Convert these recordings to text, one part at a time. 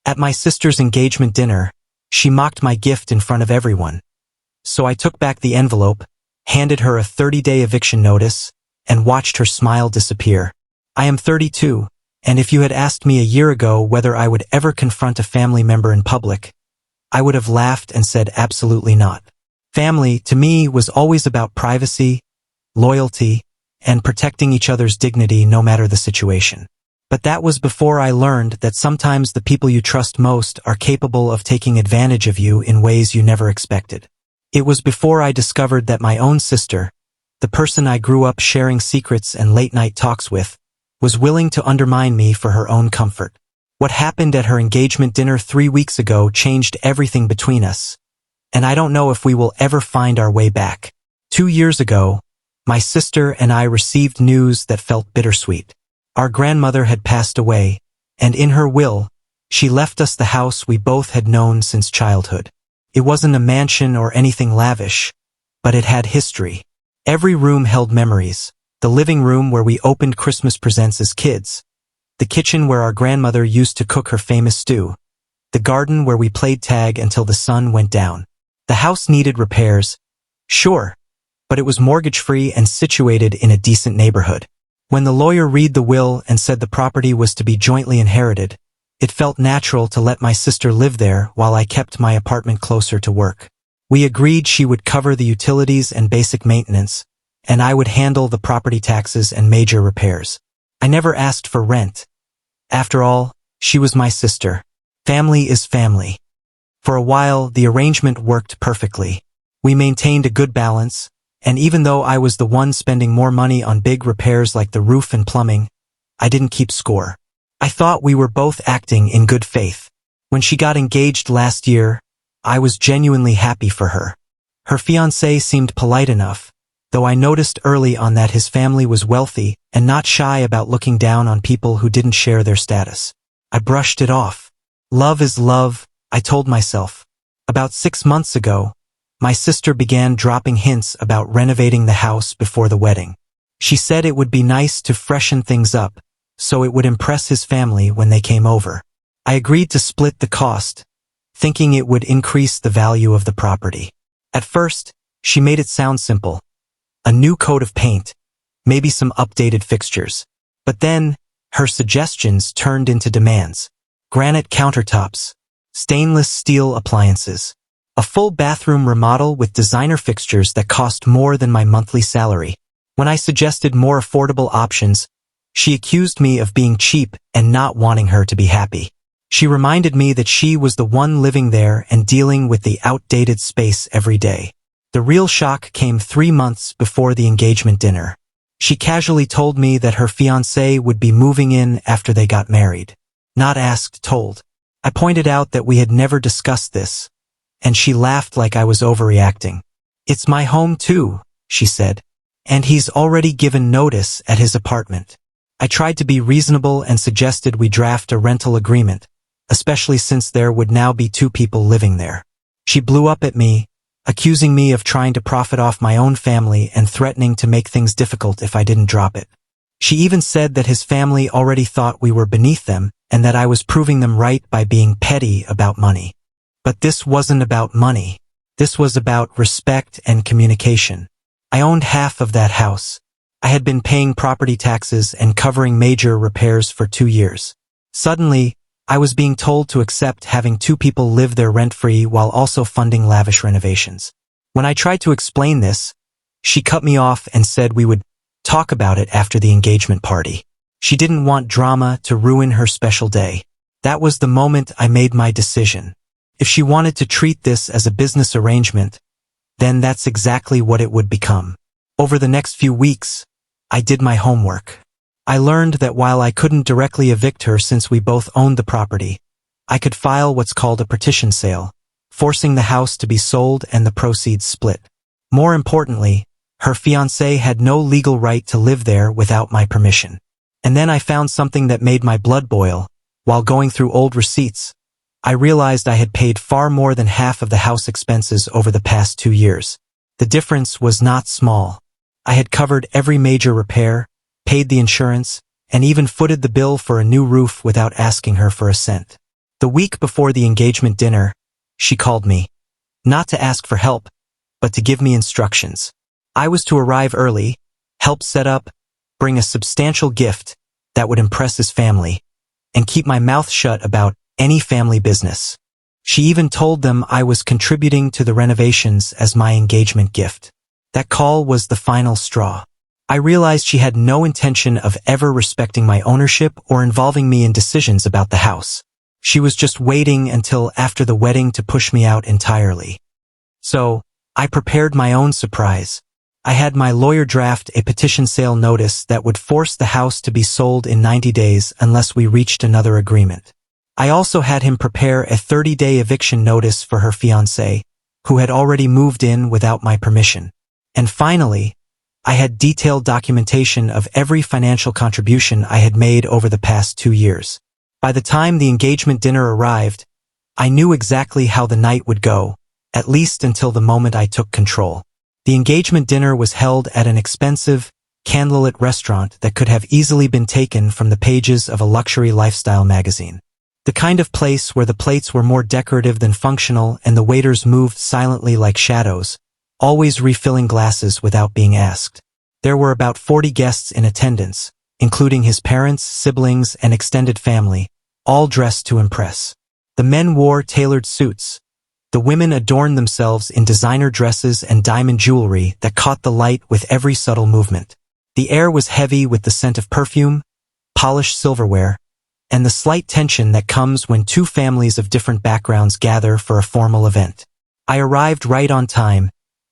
At my sister's engagement dinner, she mocked my gift in front of everyone. So I took back the envelope, handed her a 30-day eviction notice, and watched her smile disappear. I am 32, and if you had asked me a year ago whether I would ever confront a family member in public, I would have laughed and said absolutely not. Family, to me, was always about privacy, loyalty, and protecting each other's dignity no matter the situation. But that was before I learned that sometimes the people you trust most are capable of taking advantage of you in ways you never expected. It was before I discovered that my own sister, the person I grew up sharing secrets and late-night talks with, was willing to undermine me for her own comfort. What happened at her engagement dinner 3 weeks ago changed everything between us, and I don't know if we will ever find our way back. 2 years ago, my sister and I received news that felt bittersweet. Our grandmother had passed away, and in her will, she left us the house we both had known since childhood. It wasn't a mansion or anything lavish, but it had history. Every room held memories. The living room where we opened Christmas presents as kids, the kitchen where our grandmother used to cook her famous stew, the garden where we played tag until the sun went down. The house needed repairs, sure, but it was mortgage-free and situated in a decent neighborhood. When the lawyer read the will and said the property was to be jointly inherited, it felt natural to let my sister live there while I kept my apartment closer to work. We agreed she would cover the utilities and basic maintenance, and I would handle the property taxes and major repairs. I never asked for rent. After all, she was my sister. Family is family. For a while, the arrangement worked perfectly. We maintained a good balance, and even though I was the one spending more money on big repairs like the roof and plumbing, I didn't keep score. I thought we were both acting in good faith. When she got engaged last year, I was genuinely happy for her. Her fiancé seemed polite enough, though I noticed early on that his family was wealthy and not shy about looking down on people who didn't share their status. I brushed it off. Love is love, I told myself. About 6 months ago, my sister began dropping hints about renovating the house before the wedding. She said it would be nice to freshen things up, so it would impress his family when they came over. I agreed to split the cost, thinking it would increase the value of the property. At first, she made it sound simple. A new coat of paint, maybe some updated fixtures. But then, her suggestions turned into demands. Granite countertops, stainless steel appliances, a full bathroom remodel with designer fixtures that cost more than my monthly salary. When I suggested more affordable options, she accused me of being cheap and not wanting her to be happy. She reminded me that she was the one living there and dealing with the outdated space every day. The real shock came 3 months before the engagement dinner. She casually told me that her fiancé would be moving in after they got married. Not asked, told. I pointed out that we had never discussed this, and she laughed like I was overreacting. "It's my home too," she said, "and he's already given notice at his apartment." I tried to be reasonable and suggested we draft a rental agreement, especially since there would now be 2 people living there. She blew up at me, accusing me of trying to profit off my own family and threatening to make things difficult if I didn't drop it. She even said that his family already thought we were beneath them and that I was proving them right by being petty about money. But this wasn't about money. This was about respect and communication. I owned half of that house. I had been paying property taxes and covering major repairs for 2 years. Suddenly, I was being told to accept having 2 people live there rent-free while also funding lavish renovations. When I tried to explain this, she cut me off and said we would talk about it after the engagement party. She didn't want drama to ruin her special day. That was the moment I made my decision. If she wanted to treat this as a business arrangement, then that's exactly what it would become. Over the next few weeks, I did my homework. I learned that while I couldn't directly evict her since we both owned the property, I could file what's called a partition sale, forcing the house to be sold and the proceeds split. More importantly, her fiancé had no legal right to live there without my permission. And then I found something that made my blood boil. While going through old receipts, I realized I had paid far more than half of the house expenses over the past 2 years. The difference was not small. I had covered every major repair, paid the insurance, and even footed the bill for a new roof without asking her for a cent. The week before the engagement dinner, she called me, not to ask for help, but to give me instructions. I was to arrive early, help set up, bring a substantial gift that would impress his family, and keep my mouth shut about any family business. She even told them I was contributing to the renovations as my engagement gift. That call was the final straw. I realized she had no intention of ever respecting my ownership or involving me in decisions about the house. She was just waiting until after the wedding to push me out entirely. So, I prepared my own surprise. I had my lawyer draft a petition sale notice that would force the house to be sold in 90 days unless we reached another agreement. I also had him prepare a 30-day eviction notice for her fiancé, who had already moved in without my permission. And finally, I had detailed documentation of every financial contribution I had made over the past 2 years. By the time the engagement dinner arrived, I knew exactly how the night would go, at least until the moment I took control. The engagement dinner was held at an expensive, candlelit restaurant that could have easily been taken from the pages of a luxury lifestyle magazine. The kind of place where the plates were more decorative than functional and the waiters moved silently like shadows, always refilling glasses without being asked. There were about 40 guests in attendance, including his parents, siblings, and extended family, all dressed to impress. The men wore tailored suits. The women adorned themselves in designer dresses and diamond jewelry that caught the light with every subtle movement. The air was heavy with the scent of perfume, polished silverware, and the slight tension that comes when two families of different backgrounds gather for a formal event. I arrived right on time,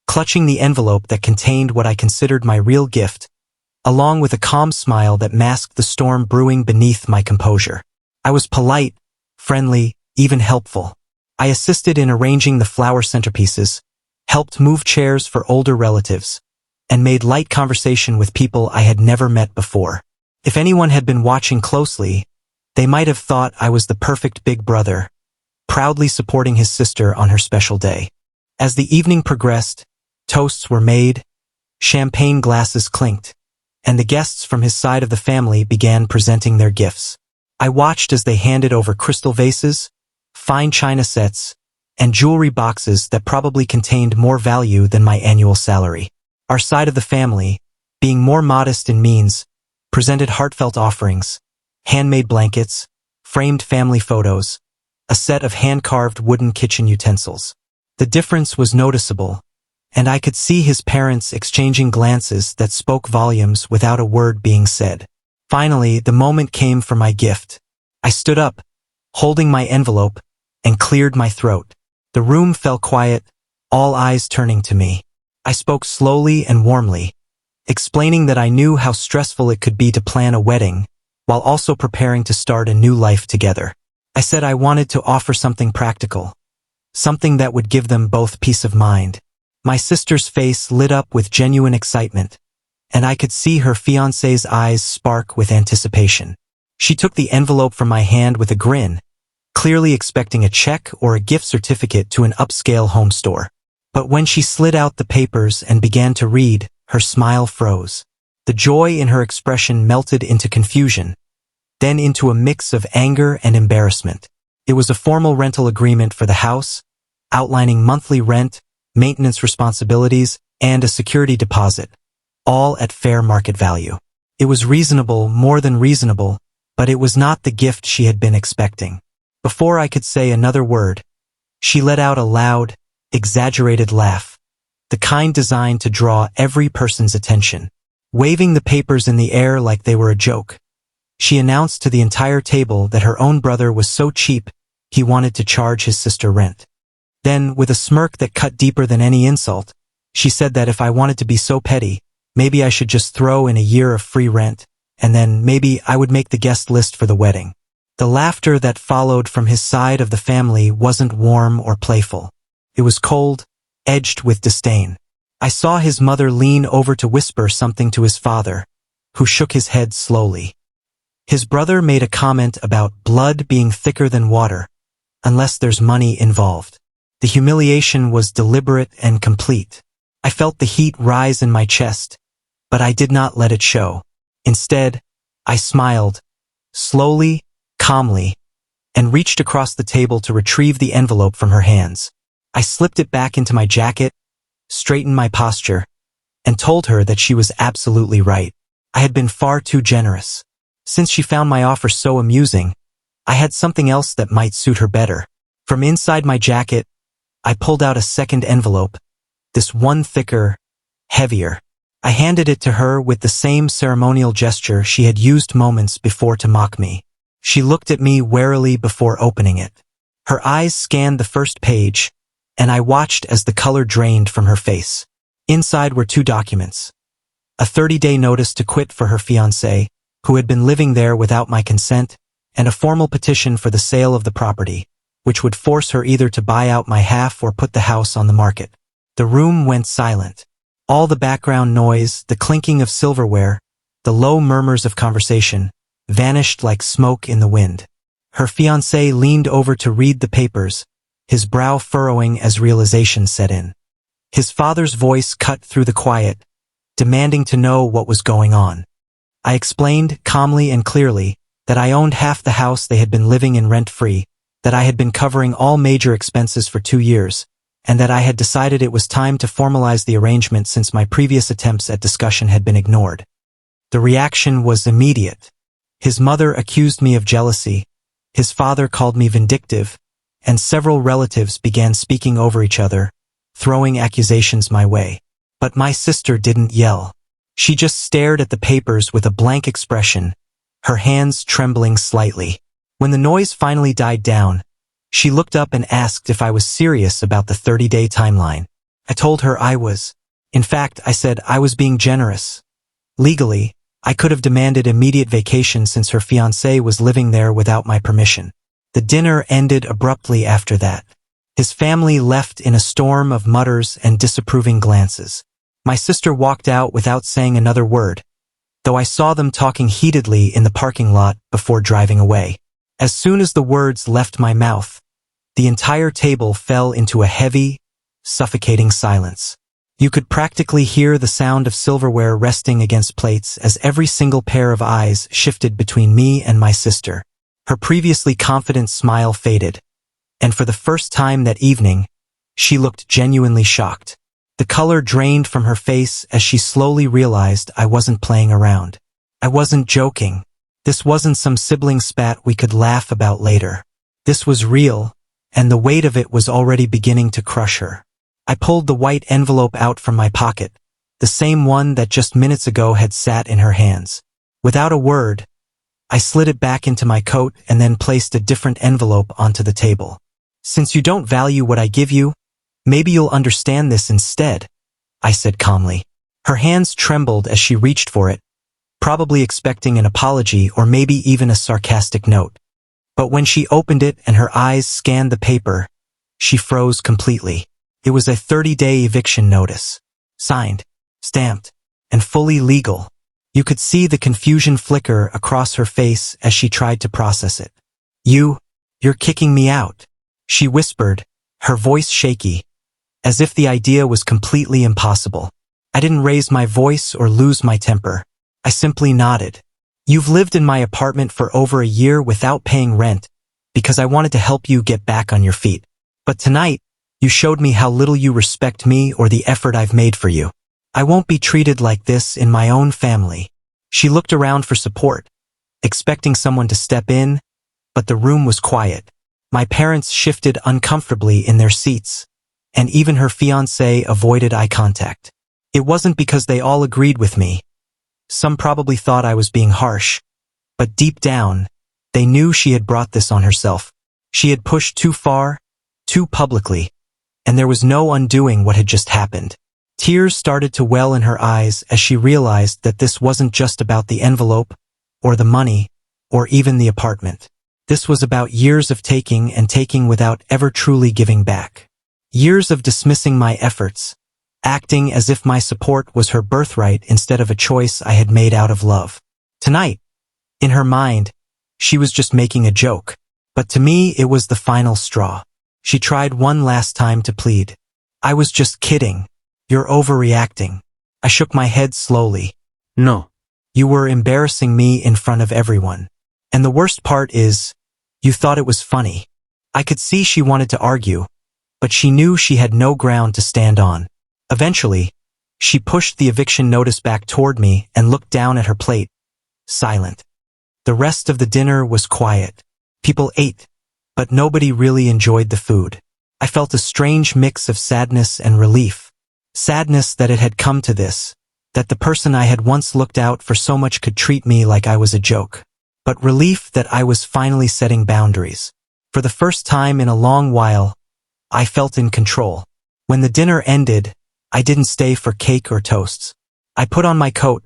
clutching the envelope that contained what I considered my real gift, along with a calm smile that masked the storm brewing beneath my composure. I was polite, friendly, even helpful. I assisted in arranging the flower centerpieces, helped move chairs for older relatives, and made light conversation with people I had never met before. If anyone had been watching closely, they might have thought I was the perfect big brother, proudly supporting his sister on her special day. As the evening progressed, toasts were made, champagne glasses clinked, and the guests from his side of the family began presenting their gifts. I watched as they handed over crystal vases, fine china sets, and jewelry boxes that probably contained more value than my annual salary. Our side of the family, being more modest in means, presented heartfelt offerings, handmade blankets, framed family photos, a set of hand-carved wooden kitchen utensils. The difference was noticeable, and I could see his parents exchanging glances that spoke volumes without a word being said. Finally, the moment came for my gift. I stood up, holding my envelope, and cleared my throat. The room fell quiet, all eyes turning to me. I spoke slowly and warmly, explaining that I knew how stressful it could be to plan a wedding, while also preparing to start a new life together. I said I wanted to offer something practical, something that would give them both peace of mind. My sister's face lit up with genuine excitement, and I could see her fiancé's eyes spark with anticipation. She took the envelope from my hand with a grin, clearly expecting a check or a gift certificate to an upscale home store. But when she slid out the papers and began to read, her smile froze. The joy in her expression melted into confusion, then into a mix of anger and embarrassment. It was a formal rental agreement for the house, outlining monthly rent, maintenance responsibilities, and a security deposit, all at fair market value. It was reasonable, more than reasonable, but it was not the gift she had been expecting. Before I could say another word, she let out a loud, exaggerated laugh, the kind designed to draw every person's attention. Waving the papers in the air like they were a joke, she announced to the entire table that her own brother was so cheap he wanted to charge his sister rent. Then, with a smirk that cut deeper than any insult, she said that if I wanted to be so petty, maybe I should just throw in a year of free rent, and then maybe I would make the guest list for the wedding. The laughter that followed from his side of the family wasn't warm or playful. It was cold, edged with disdain. I saw his mother lean over to whisper something to his father, who shook his head slowly. His brother made a comment about blood being thicker than water, unless there's money involved. The humiliation was deliberate and complete. I felt the heat rise in my chest, but I did not let it show. Instead, I smiled, slowly, calmly, and reached across the table to retrieve the envelope from her hands. I slipped it back into my jacket, straightened my posture, and told her that she was absolutely right. I had been far too generous. Since she found my offer so amusing, I had something else that might suit her better. From inside my jacket, I pulled out a second envelope, this one thicker, heavier. I handed it to her with the same ceremonial gesture she had used moments before to mock me. She looked at me warily before opening it. Her eyes scanned the first page, and I watched as the color drained from her face. Inside were 2 documents. A 30-day notice to quit for her fiancé, who had been living there without my consent, and a formal petition for the sale of the property, which would force her either to buy out my half or put the house on the market. The room went silent. All the background noise, the clinking of silverware, the low murmurs of conversation, vanished like smoke in the wind. Her fiancé leaned over to read the papers, his brow furrowing as realization set in. His father's voice cut through the quiet, demanding to know what was going on. I explained, calmly and clearly, that I owned half the house they had been living in rent-free, that I had been covering all major expenses for 2 years, and that I had decided it was time to formalize the arrangement since my previous attempts at discussion had been ignored. The reaction was immediate. His mother accused me of jealousy, his father called me vindictive, and several relatives began speaking over each other, throwing accusations my way. But my sister didn't yell. She just stared at the papers with a blank expression, her hands trembling slightly. When the noise finally died down, she looked up and asked if I was serious about the 30-day timeline. I told her I was. In fact, I said I was being generous. Legally, I could have demanded immediate vacation since her fiancé was living there without my permission. The dinner ended abruptly after that. His family left in a storm of mutters and disapproving glances. My sister walked out without saying another word, though I saw them talking heatedly in the parking lot before driving away. As soon as the words left my mouth, the entire table fell into a heavy, suffocating silence. You could practically hear the sound of silverware resting against plates as every single pair of eyes shifted between me and my sister. Her previously confident smile faded, and for the first time that evening, she looked genuinely shocked. The color drained from her face as she slowly realized I wasn't playing around. I wasn't joking. This wasn't some sibling spat we could laugh about later. This was real, and the weight of it was already beginning to crush her. I pulled the white envelope out from my pocket, the same one that just minutes ago had sat in her hands. Without a word, I slid it back into my coat and then placed a different envelope onto the table. Since you don't value what I give you, maybe you'll understand this instead, I said calmly. Her hands trembled as she reached for it, probably expecting an apology or maybe even a sarcastic note. But when she opened it and her eyes scanned the paper, she froze completely. It was a 30-day eviction notice. Signed, stamped, and fully legal. You could see the confusion flicker across her face as she tried to process it. You're kicking me out, she whispered, her voice shaky, as if the idea was completely impossible. I didn't raise my voice or lose my temper. I simply nodded. You've lived in my apartment for over a year without paying rent, because I wanted to help you get back on your feet. But tonight, you showed me how little you respect me or the effort I've made for you. I won't be treated like this in my own family. She looked around for support, expecting someone to step in, but the room was quiet. My parents shifted uncomfortably in their seats, and even her fiancé avoided eye contact. It wasn't because they all agreed with me. Some probably thought I was being harsh, but deep down, they knew she had brought this on herself. She had pushed too far, too publicly, and there was no undoing what had just happened. Tears started to well in her eyes as she realized that this wasn't just about the envelope, or the money, or even the apartment. This was about years of taking and taking without ever truly giving back. Years of dismissing my efforts, acting as if my support was her birthright instead of a choice I had made out of love. Tonight, in her mind, she was just making a joke, but to me it was the final straw. She tried one last time to plead. I was just kidding. You're overreacting. I shook my head slowly. No. You were embarrassing me in front of everyone. And the worst part is, You thought it was funny. I could see she wanted to argue, but she knew she had no ground to stand on. Eventually, she pushed the eviction notice back toward me and looked down at her plate, silent. The rest of the dinner was quiet. People ate, but nobody really enjoyed the food. I felt a strange mix of sadness and relief. Sadness that it had come to this, that the person I had once looked out for so much could treat me like I was a joke. But relief that I was finally setting boundaries. For the first time in a long while, I felt in control. When the dinner ended, I didn't stay for cake or toasts. I put on my coat,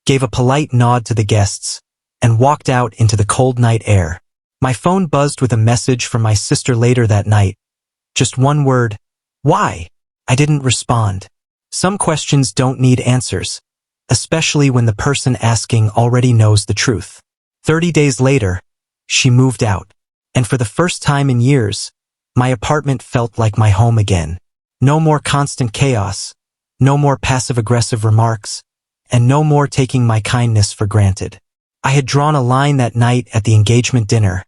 gave a polite nod to the guests, and walked out into the cold night air. My phone buzzed with a message from my sister later that night. Just one word, why? I didn't respond. Some questions don't need answers, especially when the person asking already knows the truth. 30 days later, she moved out, and for the first time in years, my apartment felt like my home again. No more constant chaos, no more passive-aggressive remarks, and no more taking my kindness for granted. I had drawn a line that night at the engagement dinner,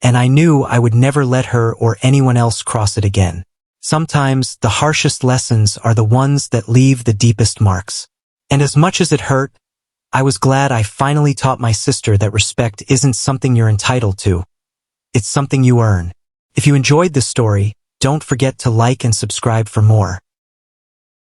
and I knew I would never let her or anyone else cross it again. Sometimes the harshest lessons are the ones that leave the deepest marks. And as much as it hurt, I was glad I finally taught my sister that respect isn't something you're entitled to. It's something you earn. If you enjoyed this story, don't forget to like and subscribe for more.